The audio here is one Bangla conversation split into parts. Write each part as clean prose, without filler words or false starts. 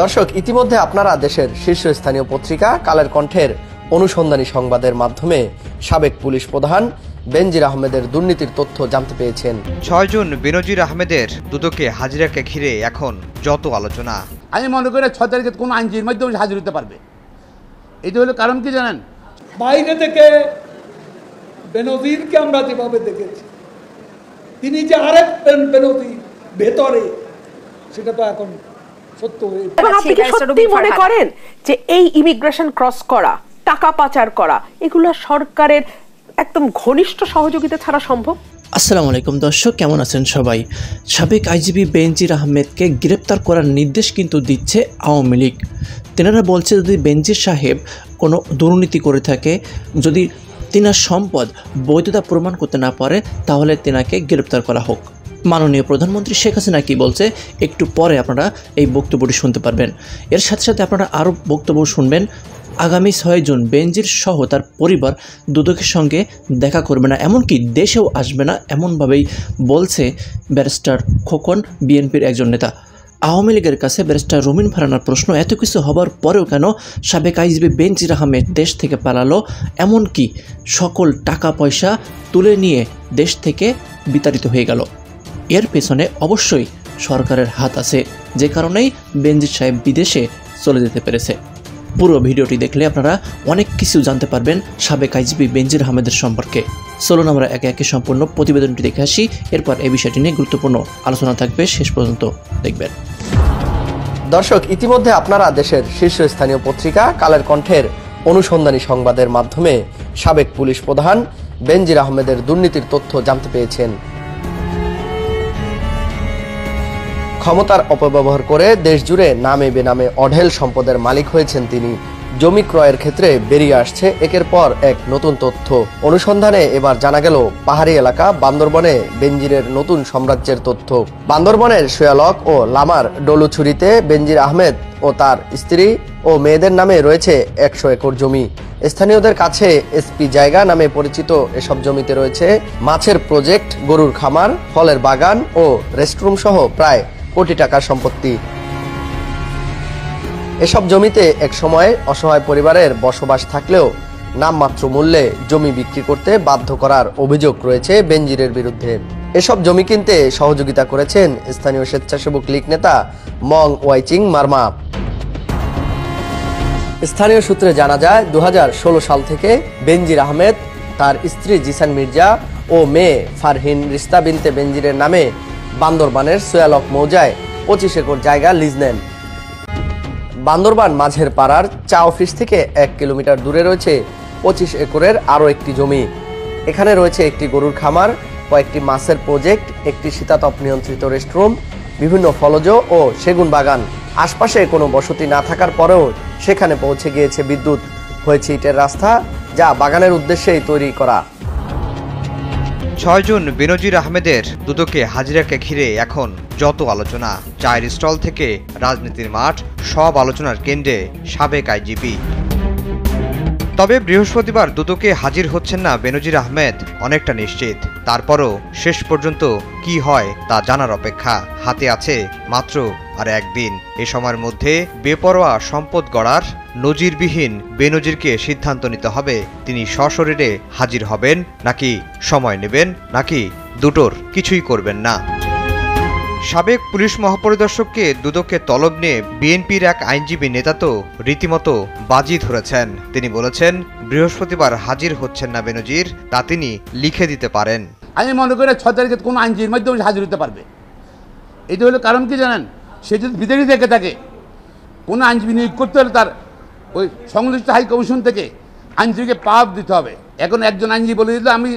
দর্শক, ইতিমধ্যে আপনারা দেশের শীর্ষস্থানীয় পত্রিকা কালের কণ্ঠের অনুসন্ধানী সংবাদের মাধ্যমে সাবেক পুলিশ প্রধান বেনজির আহমেদের দুর্নীতির তথ্য জানতে পেয়েছেন। ৬ জুন বেনজির আহমেদের দুদকে হাজিরাকে ঘিরে এখন যত আলোচনা। আমি মনে করি ৬ তারিখে কোনো আইনজীবীর মাধ্যমে হাজির হতে পারবে। এটা হলো কারণ কি জানেন, বাইরে থেকে বেনজিরকে আমরা যেভাবে দেখেছি, তিনি যে আরেক বেনজির ভেতরে, সেটা তো এখন সত্য হয়ে। এবং আপনি কি সত্যি মনে করেন যে এই ইমিগ্রেশন ক্রস করা, টাকা পাচার করা, এগুলো সরকারের একদম ঘনিষ্ঠ সহযোগিতা ছাড়া সম্ভব? আসসালামু আলাইকুম দর্শক, কেমন আছেন সবাই? সাবেক আইজিপি বেনজির আহমেদকে গ্রেপ্তার করার নির্দেশ কিন্তু দিচ্ছে আওয়ামী লীগ। তেনারা বলছে যদি বেনজির সাহেব কোনো দুর্নীতি করে থাকে, যদি তিনার সম্পদ বৈধতা প্রমাণ করতে না পারে, তাহলে তেনাকে গ্রেপ্তার করা হোক। মাননীয় প্রধানমন্ত্রী শেখ হাসিনা কি বলছে একটু পরে আপনারা এই বক্তব্যটি শুনতে পারবেন। এর সাথে সাথে আপনারা আরও বক্তব্য শুনবেন। আগামী ৬ জুন বেনজির সহ তার পরিবার দুদকের সঙ্গে দেখা করবে না, এমনকি দেশেও আসবে না, এমনভাবেই বলছে ব্যারিস্টার খোকন, বিএনপির একজন নেতা। আওয়ামী লীগের কাছে ব্যারিস্টার রুমিন ফারহানার প্রশ্ন, এত কিছু হবার পরেও কেন সাবেক আইজিপি বেনজির আহমেদ দেশ থেকে পালালো, এমনকি সকল টাকা পয়সা তুলে নিয়ে দেশ থেকে বিতাড়িত হয়ে গেল? এর পেছনে অবশ্যই সরকারের হাত আছে, যে কারণেই বেনজির সাহেব বিদেশে চলে যেতে পেরেছে। পুরো ভিডিওটি দেখলে আপনারা অনেক কিছু জানতে পারবেন সাবেক আইজিপি বেনজির আহমেদের সম্পর্কে। চলুন আমরা একে একে সম্পূর্ণ প্রতিবেদনটি দেখে আসি, এরপর এই বিষয়টি নিয়ে গুরুত্বপূর্ণ আলোচনা থাকবে, শেষ পর্যন্ত দেখবেন। দর্শক, ইতিমধ্যে আপনারা দেশের শীর্ষস্থানীয় পত্রিকা কালের কণ্ঠের অনুসন্ধানী সংবাদের মাধ্যমে সাবেক পুলিশ প্রধান বেনজির আহমেদের দুর্নীতির তথ্য জানতে পেয়েছেন। ক্ষমতার অপব্যবহার করে দেশজুড়ে নামে বেনামে অঢেল সম্পদের মালিক হয়েছেন তিনি। জমি ক্রয়ের ক্ষেত্রে বেরিয়ে আসছে একের পর এক নতুন তথ্য। অনুসন্ধানে এবার জানা গেল পাহাড়ি এলাকা বান্দরবনে বেনজিরের নতুন সাম্রাজ্যের তথ্য। বান্দরবনের সোয়ালক ও লামার ডলুছুরিতে বেনজির আহমেদ ও তার স্ত্রী ও মেয়েদের নামে রয়েছে ১০০ একর জমি। স্থানীয়দের কাছে এসপি জায়গা নামে পরিচিত এসব জমিতে রয়েছে মাছের প্রজেক্ট, গরুর খামার, ফলের বাগান ও রেস্টরুম সহ প্রায় কোটি টাকার সম্পত্তি। এসব জমিতে এক সময় অসহায় পরিবারের বসবাস থাকলেও নামমাত্র মূল্যে জমি বিক্রি করতে বাধ্য করার অভিযোগ রয়েছে বেনজিরের বিরুদ্ধে। এসব জমি কিনতে সহযোগিতা করেছেন স্থানীয় স্বেচ্ছাসেবক লীগ নেতা মং ওয়াইচিং মারমা। স্থানীয় সূত্রে জানা যায় ২০১৬ সাল থেকে বেনজির আহমেদ, তার স্ত্রী জিসান মির্জা ও মেয়ে ফারহিন রিস্তা বিনতে বেনজিরের নামে বান্দরবানের সোয়ালক মৌজায় ২৫ একর জায়গা লিজ নেন। বান্দরবান মাঝের পাড়ার চা অফিস থেকে ১ কিলোমিটার দূরে রয়েছে ২৫ একরের আরও একটি জমি। এখানে রয়েছে একটি গরুর খামার, কয়েকটি মাছের প্রজেক্ট, একটি শীতাতপ নিয়ন্ত্রিত রেস্টরুম, বিভিন্ন ফলজ ও সেগুন বাগান। আশপাশে কোনো বসতি না থাকার পরেও সেখানে পৌঁছে গিয়েছে বিদ্যুৎ, হয়েছে ইটের রাস্তা, যা বাগানের উদ্দেশ্যেই তৈরি করা। ৬ জুন বেনজির আহমেদের দুদকে হাজিরাকে ঘিরে এখন যত আলোচনা। চায়ের স্টল থেকে রাজনীতির মাঠ, সব আলোচনার কেন্দ্রে সাবেক আইজিপি। তবে বৃহস্পতিবার দুদকে হাজির হচ্ছেন না বেনজির আহমেদ অনেকটা নিশ্চিত। তারপরও শেষ পর্যন্ত কি হয় তা জানার অপেক্ষা। হাতে আছে মাত্র আর একদিন। এ সময়ের মধ্যে বেপরোয়া সম্পদ গড়ার নজিরবিহীন বেনজিরকে সিদ্ধান্ত নিতে হবে তিনি সশরীরে হাজির হবেন নাকি সময় নেবেন, নাকি দুটোর কিছুই করবেন না। সাবেক পুলিশ মহাপরিদর্শককে দুদকে তলব নিয়ে বিএনপির এক আইনজীবী নেতা তো রীতিমতো বাজি ধরেছেন। তিনি বলেছেন বৃহস্পতিবার হাজির হচ্ছেন না বেনজির, তা তিনি লিখে দিতে পারেন। আমি মনে করি ৬ তারিখে কোনো আইনজীবীর মাধ্যমে হাজির হতে পারবে। এটা হলো কারণ কি জানেন, সে যদি বিদেশি থেকে থাকে, কোনো আইনজীবী নিয়োগ করতে হলে তার ওই সংশ্লিষ্ট হাই কমিশন থেকে আইনজীবীকে পাওয়া দিতে হবে। এখন একজন আইনজীবী বলে দিল আমি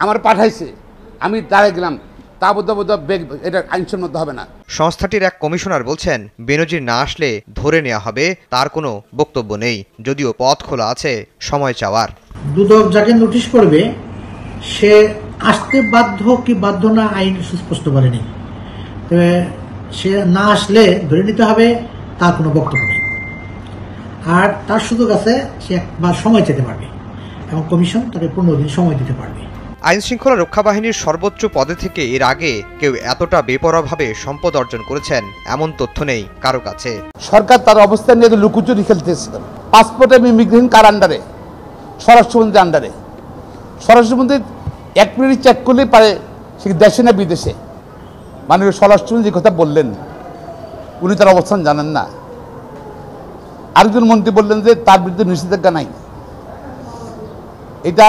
আমার পাঠাইছে, আমি দাঁড়ায় গেলাম, তা এটা আইনসম্মত হবে না। সংস্থাটির এক কমিশনার বলছেন বেনজির না আসলে ধরে নেওয়া হবে, তার কোনো বক্তব্য নেই, যদিও পথ খোলা আছে সময় চাওয়ার। দুদক যাকে নোটিশ করবে সে আসতে বাধ্য কি বাধ্য না আইন সুস্পষ্ট বলেনি, তবে সে না আসলে ধরে নিতে হবে, তার কোনো বক্তব্য নেই। আর তার সুযোগ আছে, সে একবার সময় চেতে পারবে এবং কমিশন তাকে ১৫ দিন সময় দিতে পারবে। আইন শৃঙ্খলা রক্ষা বাহিনীর সর্বোচ্চ পদে থেকে এর আগে কেউ এতটা বেপরোয়াভাবে সম্পদ অর্জন করেছেন এমন তথ্য নেই কারো কাছে। সরকার তার অবস্থান নিয়ে লুকোচুরি খেলতেছিল। পাসপোর্ট এবং ইমিগ্রেশন কার আন্ডারে? স্বরাষ্ট্রমন্ত্রীর আন্ডারে। স্বরাষ্ট্রমন্ত্রী 1 মিনিট চেক করলেই পারে সে দেশে না বিদেশে। মাননীয় স্বরাষ্ট্রমন্ত্রী কথা বললেন, উনি তার অবস্থান জানেন না। আরেকজন মন্ত্রী বললেন যে তার বিরুদ্ধে নিষেধাজ্ঞা নাই। এটা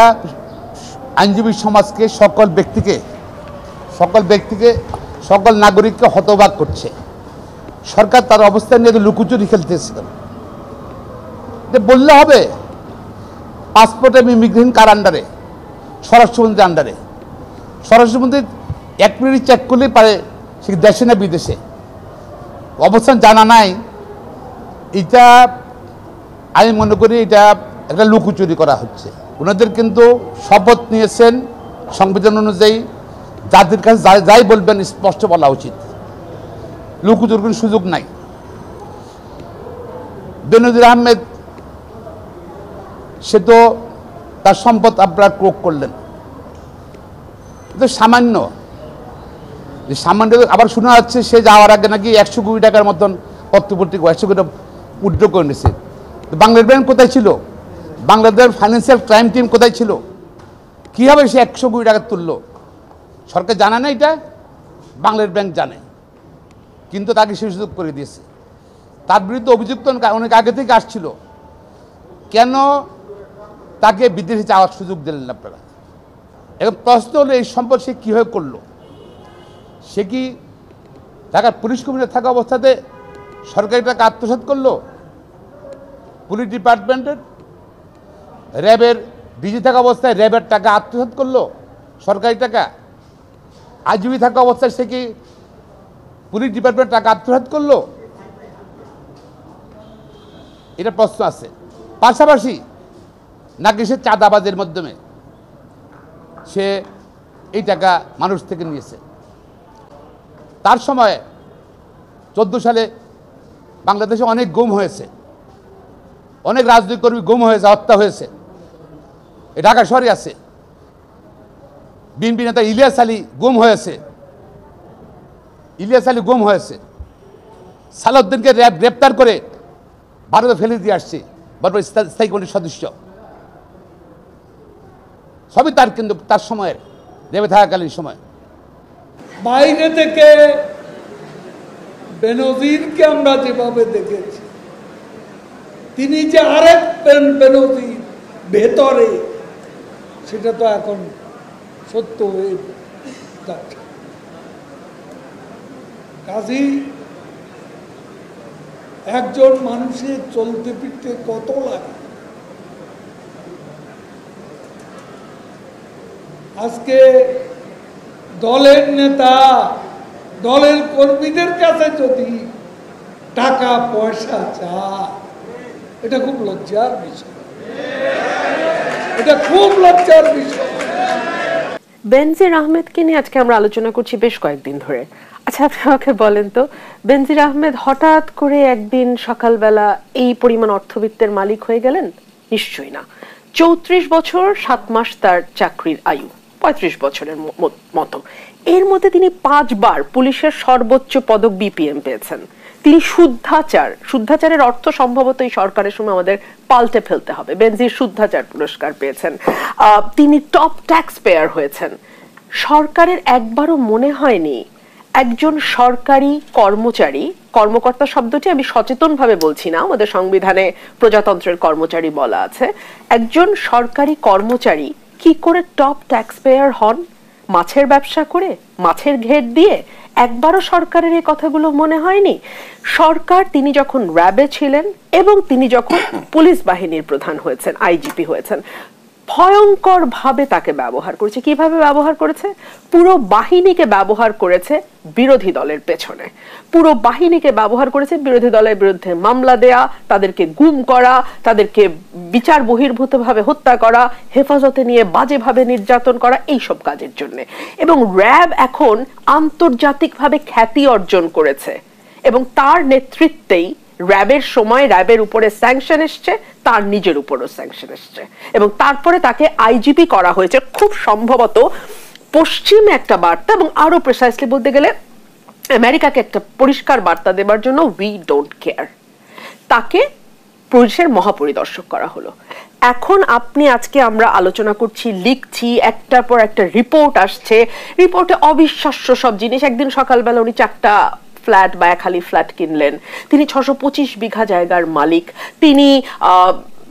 আইনজীবী সমাজকে, সকল ব্যক্তিকে, সকল নাগরিককে হতবাক করছে। সরকার তার অবস্থান নিয়ে লুকোচুরি খেলতেছিলেন। এটা বললে হবে পাসপোর্ট এবং ইমিগ্রেশন কার আন্ডারে? স্বরাষ্ট্রমন্ত্রীর আন্ডারে। স্বরাষ্ট্রমন্ত্রী 1 মিনিট চেক করলেই পারে সে দেশে না বিদেশে। অবস্থান জানা নাই। এটা আমি মনে করি এটা একটা লুকোচুরি করা হচ্ছে। ওনাদের কিন্তু শপথ নিয়েছেন সংবিধান অনুযায়ী, যাদের কাছে যাই বলবেন স্পষ্ট বলা উচিত, লুকোচুরির কোনো সুযোগ নাই। বেনজির আহমেদ সে তো তার সম্পদ আপনারা ক্রোক করলেন, সামান্য আবার শোনা যাচ্ছে সে যাওয়ার আগে নাকি 100 কোটি টাকার মতন পত্রপত্রিকা 100 কোটি উইথড্র করে নিয়েছে। বাংলাদেশ ব্যাংক কোথায় ছিল? বাংলাদেশ ফাইন্যান্সিয়াল ক্রাইম টিম কোথায় ছিল? কীভাবে সে 100 কোটি টাকা তুললো? সরকার জানে না এটা? বাংলাদেশ ব্যাংক জানে, কিন্তু তাকে সে সুযোগ করে দিয়েছে। তার বিরুদ্ধে অভিযুক্ত অনেক আগে থেকে আসছিল, কেন তাকে বিদেশে যাওয়ার সুযোগ দিলেন আপনারা? এবং প্রশ্ন হলো এই সম্পদ সে কীভাবে করলো? সে কি ঢাকার পুলিশ কমিশনার থাকা অবস্থাতে সরকারি টাকা আত্মসাৎ করলো? পুলিশ ডিপার্টমেন্টের র্যাবের ডিজি থাকা অবস্থায় র্যাবের টাকা আত্মসাৎ করলো, সরকারি টাকা? আইজিবি থাকা অবস্থায় সে কি পুলিশ ডিপার্টমেন্টের টাকা আত্মসাৎ করলো? এটা প্রশ্ন আছে। পাশাপাশি নাকি সে চাঁদাবাজের মাধ্যমে সে এই টাকা মানুষ থেকে নিয়েছে? তার সময় 14 সালে বাংলাদেশে অনেক গুম হয়েছে, অনেক রাজনৈতিক কর্মী গুম হয়েছে, হত্যা হয়েছে। ঢাকা শহরে আছে। বিএনপি নেতা ইলিয়াস আলী গুম হয়েছে, সালাউদ্দিনকে র্যাব গ্রেপ্তার করে ভারতে ফেলে দিয়ে আসছে, বর্তমান স্থায়ী কমিটির সদস্য। সবই তার, কিন্তু তার সময়ের র্যাবে থাকাকালীন সময়। বাইরে থেকে বেনজিরকে আমরা যেভাবে দেখেছি, তিনি যে আরেক বেনজির ভেতরে, সেটা তো এখন সত্য হয়ে যাচ্ছে। কাজী একজন মানুষের চলতে ফিরতে কত লাগে। আজকে দলের নেতা, দলের কর্মীদের কাছে যদি টাকা পয়সা চায়, এটা খুব লজ্জার বিষয়। বেনজির আহমেদকে নিয়ে আজকে আমরা আলোচনা করছি বেশ কয়েকদিন ধরে। আচ্ছা, আপনি আমাকে বলেন তো, বেনজির আহমেদ হঠাৎ করে একদিন সকালবেলা এই পরিমাণ অর্থবিত্তের মালিক হয়ে গেলেন? নিশ্চয়ই না। 34 বছর 7 মাস তার চাকরির আয়ু, 35 বছরের মতো। এর মধ্যে তিনি 5 বার পুলিশের সর্বোচ্চ পদক বিপিএম পেয়েছেন। তিনি শুদ্ধাচারের অর্থ সম্ভবত এই সরকারের সময় আমাদের পাল্টে ফেলতে হবে। বেনজির শুদ্ধাচার পুরস্কার পেয়েছেন। তিনি টপ ট্যাক্স পেয়ার হয়েছেন। সরকারের একবারও মনে হয়নি একজন সরকারি কর্মকর্তা শব্দটি আমি সচেতনভাবে বলছি না, আমাদের সংবিধানে প্রজাতন্ত্রের কর্মচারী বলা আছে, একজন সরকারি কর্মচারী কি করে টপ ট্যাক্স পেয়ার হন? মাছের ব্যবসা করে, মাছের ঘের দিয়ে? একবারও সরকারের এই কথাগুলো মনে হয়নি? সরকার তিনি যখন র্যাবে ছিলেন এবং তিনি যখন পুলিশ বাহিনীর প্রধান হয়েছেন, আইজিপি হয়েছেন, ভয়ঙ্কর ভাবে তাকে ব্যবহার করেছে। কিভাবে ব্যবহার করেছে? পুরো বাহিনীকে ব্যবহার করেছে বিরোধী দলের পেছনে, পুরো বাহিনীকে ব্যবহার করেছে বিরোধী দলের বিরুদ্ধে মামলা দেয়া, তাদেরকে গুম করা, তাদেরকে বিচার বহির্ভূতভাবে হত্যা করা, হেফাজতে নিয়ে বাজেভাবে নির্যাতন করা, এইসব কাজের জন্য। এবং র্যাব এখন আন্তর্জাতিকভাবে খ্যাতি অর্জন করেছে এবং তার নেতৃত্বেই র্যাবের সময় র্যাবের উপরে স্যাংশন এসছে, তার নিজের উপরও স্যাংশন এসছে, এবং তারপরে তাকে আইজিপি করা হয়েছে খুব সম্ভবত পশ্চিমে একটা বার্তা, এবং আরো প্রিসাইসলি বলতে গেলে আমেরিকাকে একটা পরিষ্কার বার্তা দেবার জন্য উই ডোন্ট কেয়ার। তাকে পুলিশের মহাপরিদর্শক করা হলো। এখন আজকে আমরা আলোচনা করছি, লিখছি, একটার পর একটা রিপোর্ট আসছে, রিপোর্টে অবিশ্বাস্য সব জিনিস। একদিন সকালবেলা উনি 4টা ফ্ল্যাট বা খালি ফ্ল্যাট কিনলেন, তিনি 625 বিঘা জায়গার মালিক, তিনি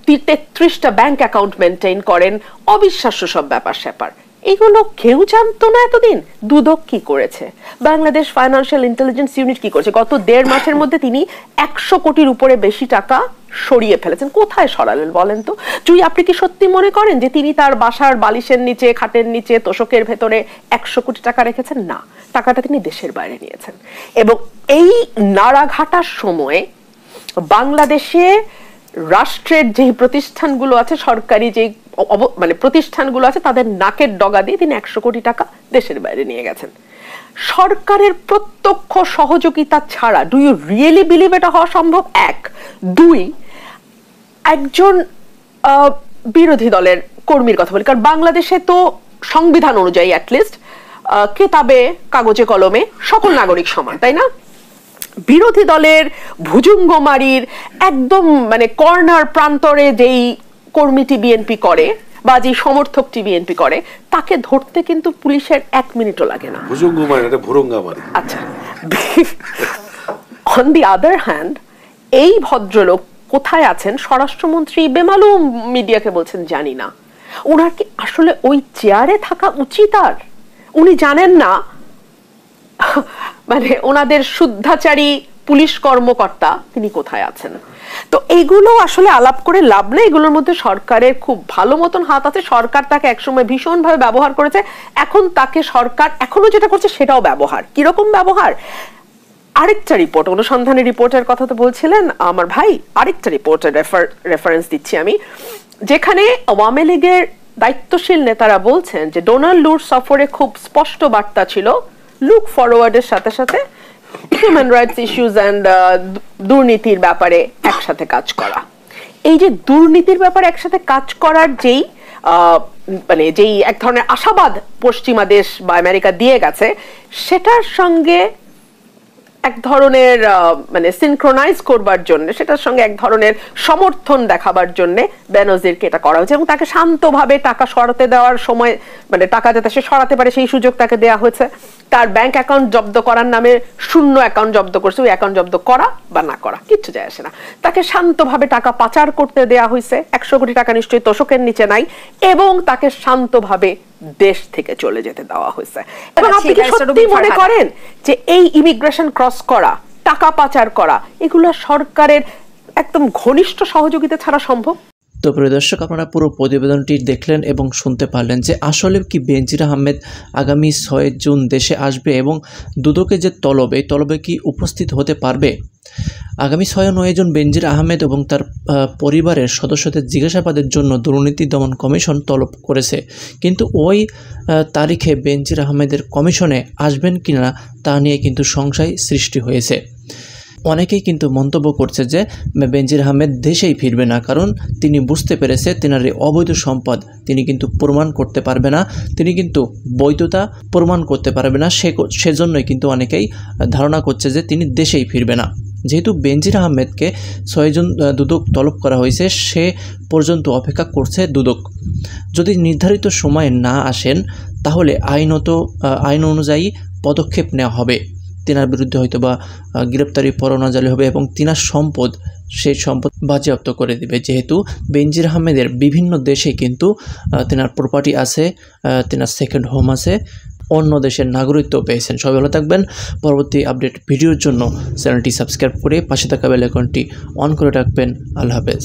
33টা ব্যাংক অ্যাকাউন্ট মেনটেন করেন, অবিশ্বাস্য সব ব্যাপার স্যাপার। এগুলো কেউ জানতো না এতদিন। দুদক কি করেছে, বাংলাদেশ ফাইন্যান্সিয়াল ইন্টেলিজেন্স ইউনিট কি করেছে? গত 1.5 মাসের মধ্যে তিনি 100 কোটির উপরে বেশি টাকা সরিয়ে ফেলেছেন। কোথায় সরালেন বলেন তো? আপনি কি সত্যি মনে করেন যে তিনি তার বাসার বালিশের নিচে, খাটের নিচে, তোষকের ভেতরে 100 কোটি টাকা রেখেছেন? না, টাকাটা তিনি দেশের বাইরে নিয়েছেন। এবং এই নাড়াঘাটার সময়ে বাংলাদেশে রাষ্ট্রের যেই প্রতিষ্ঠানগুলো আছে, সরকারি যেই প্রতিষ্ঠানগুলো আছে, তাদের নাকের ডগা দিয়ে তিনি 100 কোটি টাকা দেশের বাইরে নিয়ে গেছেন সরকারের প্রত্যক্ষ সহযোগিতা ছাড়া। ডু ইউ রিয়েলি বিলিভ এটা হওয়া সম্ভব? 1, 2, একজন বিরোধী দলের কর্মীর কথা বলি, কারণ বাংলাদেশে তো সংবিধান অনুযায়ী অ্যাটলিস্ট কেতাবে কাগজে কলমে সকল নাগরিক সমান, তাই না? বিরোধী দলের ভুজুঙ্গমারির একদম কর্নার প্রান্তরে যেই কর্মীটি বিএনপি করে বা যে সমর্থকটি বিএনপি করে, তাকে ধরতে কিন্তু পুলিশের 1 মিনিটও লাগে না। আচ্ছা, অন দি আদার হ্যান্ড এই ভদ্রলোক কোথায় আছেন? স্বরাষ্ট্রমন্ত্রী বেমালুম মিডিয়াকে বলছেন জানি না। ওনার কি আসলে ওই চেয়ারে থাকা উচিত? আর উনি জানেন না ওনাদের শুদ্ধাচারী পুলিশ কর্মকর্তা তিনি কোথায় আছেন? তো এইগুলো আসলে আলাপ করে লাভ নেই। এগুলোর মধ্যে সরকারের খুব ভালো মতন হাত আছে। সরকার তাকে একসময় ভীষণভাবে ব্যবহার করেছে, এখন তাকে সরকার এখনো যেটা করছে সেটাও ব্যবহার। কিরকম ব্যবহার? আরেকটা রিপোর্ট, অনুসন্ধানী রিপোর্টের কথা তো বলছিলেন আমার ভাই, আরেকটা রিপোর্টের রেফারেন্স দিচ্ছি আমি, যেখানে আওয়ামী লীগের দায়িত্বশীল নেতারা বলছেন যে ডোনাল্ড লুর সফরে খুব স্পষ্ট বার্তা ছিল লুক ফরওয়ার্ডের সাথে সাথে হিউম্যান রাইটস ইস্যুস অ্যান্ড দুর্নীতির ব্যাপারে একসাথে কাজ করা। এই যে দুর্নীতির ব্যাপারে একসাথে কাজ করার যেই যেই এক ধরনের আশাবাদ পশ্চিমা দেশ বা আমেরিকা দিয়ে গেছে, সেটার সঙ্গে এক ধরনের সিনক্রোনাইজ করবার জন্য, সেটার সঙ্গে এক ধরনের সমর্থন দেখাবার জন্য বেনজিরকে এটা করা হয়েছে, এবং তাকে শান্তভাবে টাকা সরাতে দেওয়ার সময় টাকা যাতে সে সরাতে পারে সেই সুযোগ তাকে দেওয়া হয়েছে। তার ব্যাংক অ্যাকাউন্ট জব্দ করার নামে শূন্য অ্যাকাউন্ট জব্দ করছে, ওই অ্যাকাউন্ট জব্দ করা বা না করা কিচ্ছু যায় আসে না। তাকে শান্তভাবে টাকা পাচার করতে দেওয়া হয়েছে, 100 কোটি টাকা নিশ্চয়ই তোষকের নিচে নাই, এবং তাকে শান্তভাবে দেশ থেকে চলে যেতে দেওয়া হয়েছে। এবং আপনি কি সত্যি মনে করেন যে এই ইমিগ্রেশন ক্রস করা, টাকা পাচার করা, এগুলো সরকারের একদম ঘনিষ্ঠ সহযোগিতা ছাড়া সম্ভব? তো প্রিয় দর্শক, আপনারা পুরো প্রতিবেদনটি দেখলেন এবং শুনতে পারলেন যে আসলে কি বেনজির আহমেদ আগামী 6 জুন দেশে আসবে, এবং দুদকে যে তলব, এই তলবে কি উপস্থিত হতে পারবে? আগামী 6 ও 9 জুন বেনজির আহমেদ এবং তার পরিবারের সদস্যদের জিজ্ঞাসাবাদের জন্য দুর্নীতি দমন কমিশন তলব করেছে, কিন্তু ওই তারিখে বেনজির আহমেদের কমিশনে আসবেন কিনা তা নিয়ে কিন্তু সংশয় সৃষ্টি হয়েছে। অনেকেই কিন্তু মন্তব্য করছে যে বেনজির আহমেদ দেশেই ফিরবে না, কারণ তিনি বুঝতে পেরেছে তেনার এই অবৈধ সম্পদ তিনি কিন্তু প্রমাণ করতে পারবে না, তিনি কিন্তু বৈধতা প্রমাণ করতে পারবে না। সেজন্যই কিন্তু অনেকেই ধারণা করছে যে তিনি দেশেই ফিরবে না। যেহেতু বেনজির আহমেদকে 6 জুন দুদক তলব করা হয়েছে, সে পর্যন্ত অপেক্ষা করছে দুদক। যদি নির্ধারিত সময়ে না আসেন তাহলে আইন অনুযায়ী পদক্ষেপ নেওয়া হবে। তিনার বিরুদ্ধে হয়তো বা গ্রেপ্তারি পরোয়ানা জারি হবে এবং তিনার সেই সম্পদ বাজেয়াপ্ত করে দেবে। যেহেতু বেনজির আহমেদের বিভিন্ন দেশে কিন্তু তিনার প্রপার্টি আছে, তিনার সেকেন্ড হোম আছে, অন্য দেশের নাগরিকত্ব পেয়েছেন। সবাই ভালো থাকবেন। পরবর্তী আপডেট ভিডিওর জন্য চ্যানেলটি সাবস্ক্রাইব করে পাশে থাকা বেল আইকনটি অন করে রাখবেন। আল্লাহ হাফেজ।